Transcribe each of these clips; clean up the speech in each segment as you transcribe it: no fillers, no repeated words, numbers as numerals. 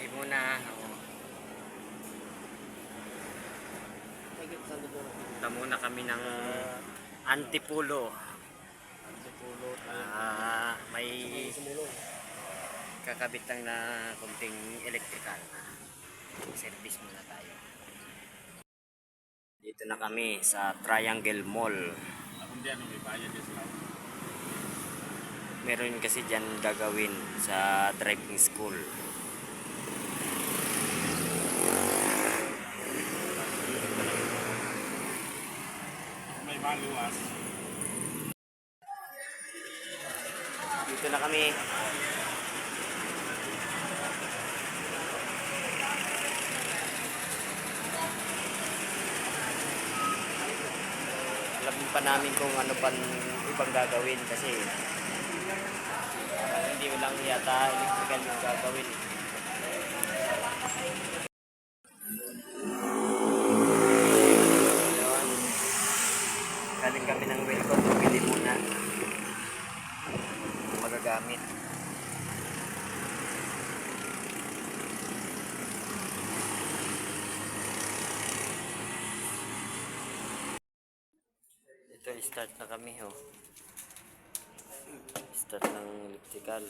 Ay muna. Oo. Punta muna kami ng Antipulo. May kakabit lang na kunting electrical. Service muna tayo. Dito na kami sa Triangle Mall. Meron kasi dyan gagawin sa driving school. May maluwas. Dito na kami. Alam pa namin kung ano pang ibang gagawin kasi hindi lang yata electrical yung gagawin. Ayun. Galing kami ng welcome. Pili muna. Magagamit. Ito, start na kami, oh. Start ng electrical.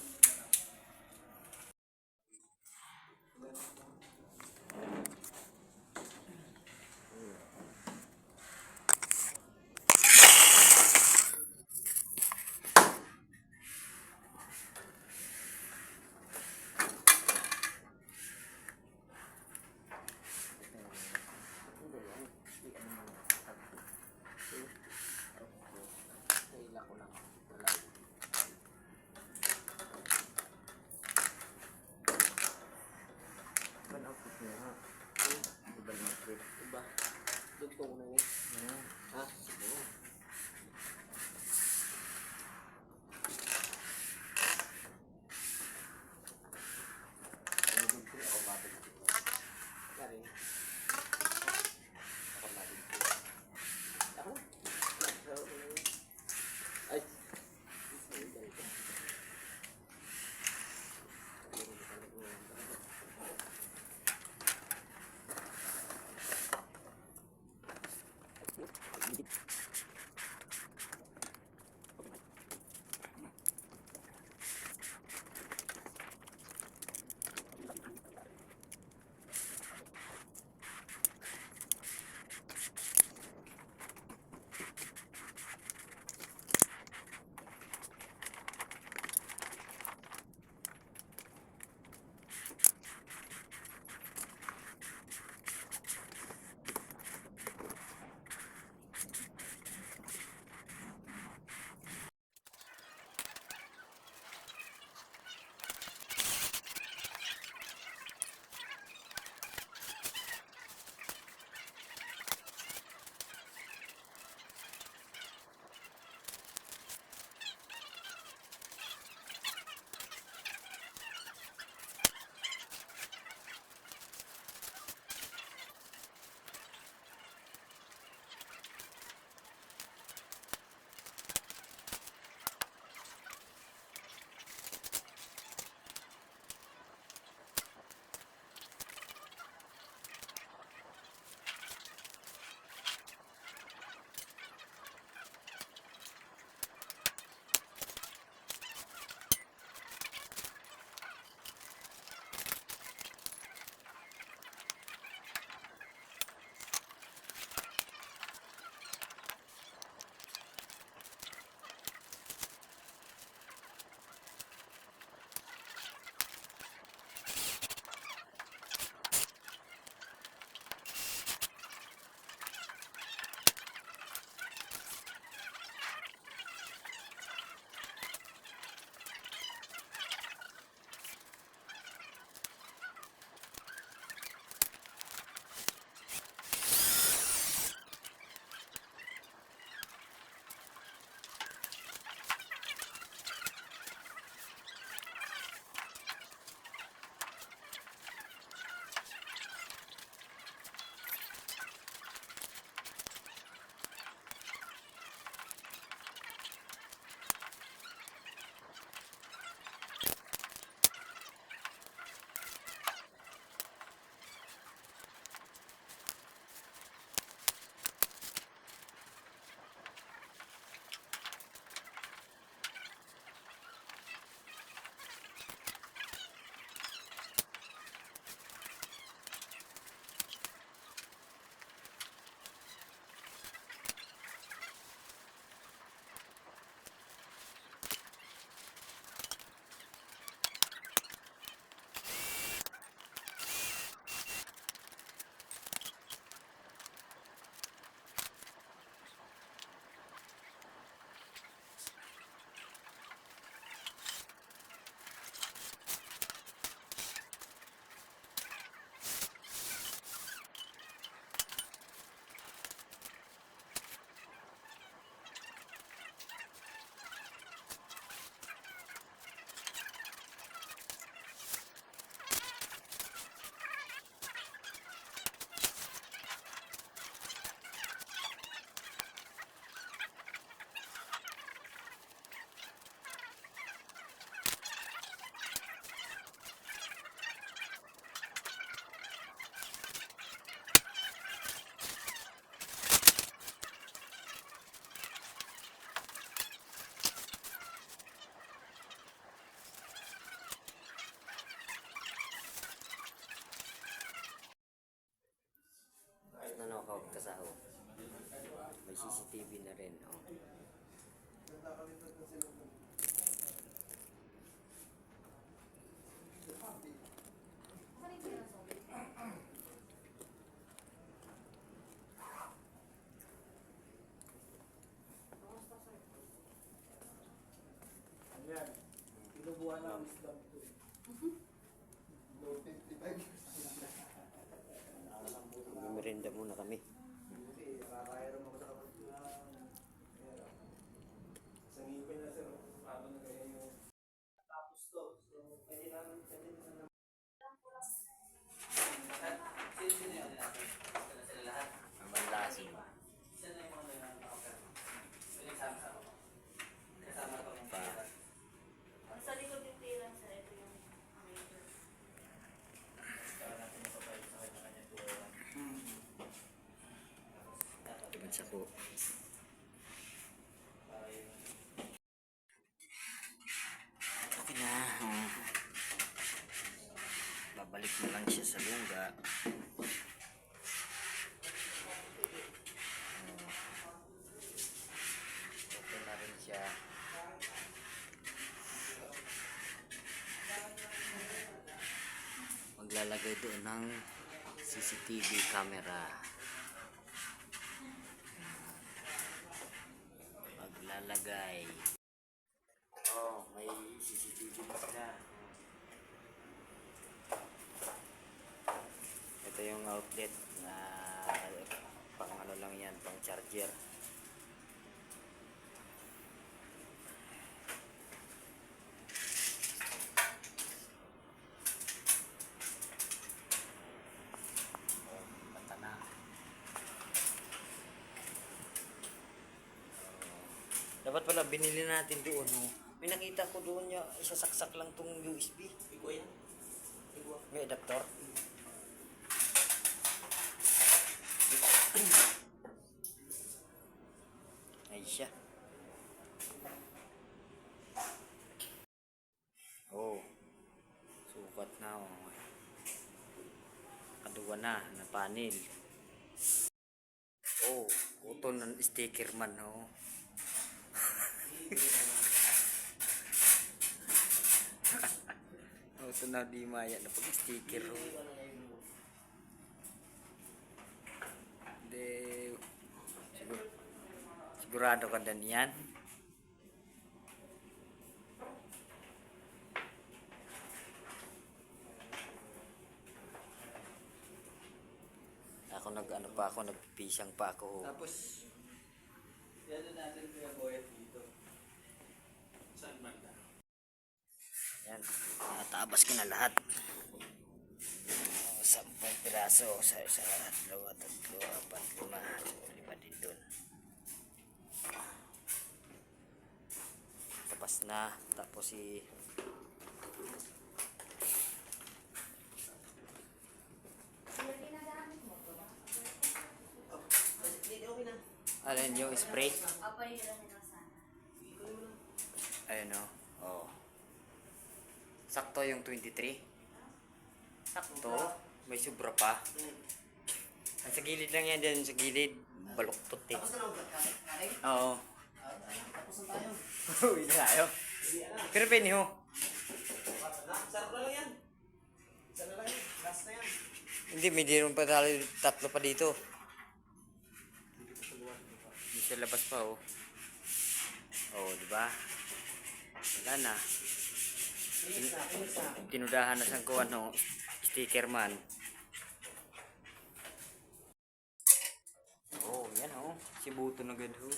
basa ho. May CCTV na rin. Oh. Ayan. Pinubuhan ng wisdom to. Low 55. Merinda muna kami. Kasi nakakairam ako sa kapatid. Sa ngipin na sir, paano na kaya yung tapos to. So, kailangan na sino yung natin? Sila lahat? Ang manlasin. Sino na yung mga nakapera? Kasama ko ng pera. Sa likod yung pila sa ito yung major. Kaya natin mapapayos sa kanya tuwa. Bansa ko. Okay na. Oh. Babalik na lang siya sa lungga. Okay na rin siya. Maglalagay doon ng CCTV camera. Maglalagay. Oh, may CCTV na sila. Ito yung outlet na pang ano lang yan, pang charger. Bata na. Dapat pala binili natin doon. Oh. May nakita ko doon niya, isasaksak lang tong USB. Iko yan. May adapter. Ay siya. Oh. Sukat na oh. Kaduwa na panel. Oh, uto ng sticker man oh. Uto na di maya na pag sticker oh. De sigurado ka din yan. Ako nag-ano pa ako, nagpisang pa ako. Tapos, yan na natin kaya boyet dito. Saan banda? Yan, natabas ko na lahat. 10 piraso sa isa, 2, 3, 4, 5, 5 din dun. Tapos na, tapos si alin yung spray? Apay nila nila sana. Ayun o. Oh. Sakto yung 23. Sakto. May sobra pa. Ang sa gilid lang yan din. Sa gilid. Baluktot eh. Tapos na lang, Oo. tapos na tayo. Uwi na tayo. Pero pwede ho. Sarap na lang yan. Isa na lang yan. Last na yan. Hindi, may diron pa tayo. Tatlo pa dito. Hindi sa labas pa oh. Oh, di ba? Wala na. Finish na, finish na. Tinudahan na sa kuwan no. Sticker man. Oh, yan oh. Si Buto na gad ho.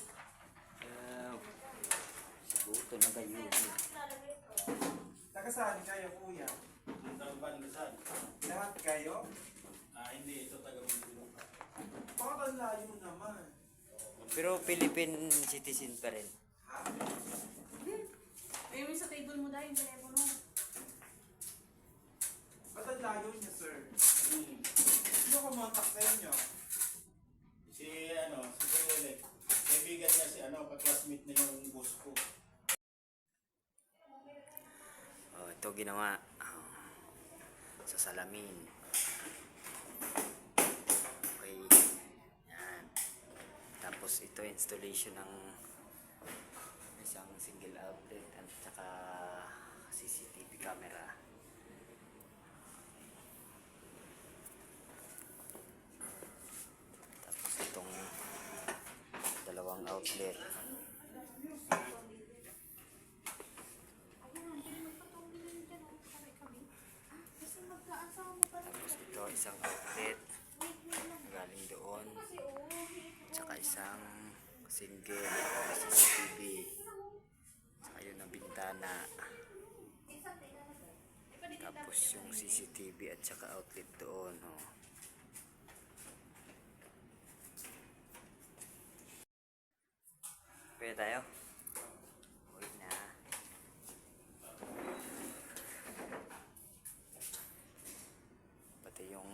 Si Buto na gayo. Taga saan kayo, kuya? Ang banda saan? Lahat kayo? Hindi, ito taga-Bundino. Bakit ang layo naman? Pero Philippine citizen pa rin. Ha? Ayun sa table mo dahil yung telepono. Ba't ang layo niya, sir? Sino kumontak sa inyo? Si Sir Elec. Kaibigan niya si ka-classmate na yung boss ko. Oh, ito ginawa. Oh, sa salamin. Okay. Yan. Tapos ito installation ng isang single outlet at saka CCTV camera. Tapos itong dalawang outlet. Tapos ito isang outlet galing doon. Tsaka isang single CCTV. Tsaka yun ang bintana. Tapos yung CCTV at saka outlet doon. Oh. Pwede tayo? Uwi na. Pati yung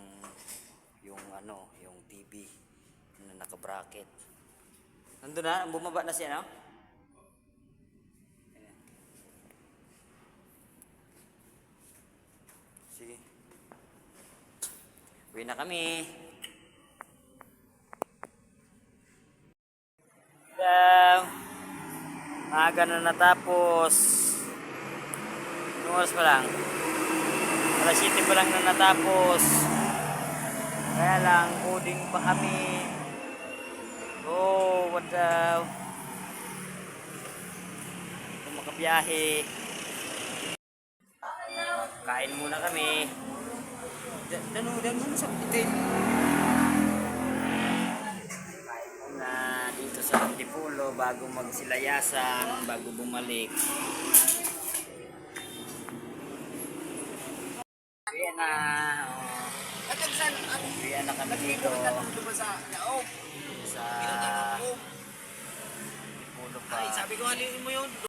ano, yung TV na naka-bracket. Nandun na, bumaba na siya, no? Ayan. Sige. Uwi na kami. Maaga na natapos. Anong oras pa lang? Alas 7 pa lang na natapos. Kaya lang, coding pa kami. Oh, what the... Kung makabiyahe. Kain muna kami. Dan muna sa itin. Kain muna dito sa Antipolo bago magsilayasan, bago bumalik. Ayan na. Ayan na kami dito. Sa Antipolo pa. Sabi ko, halin mo yun.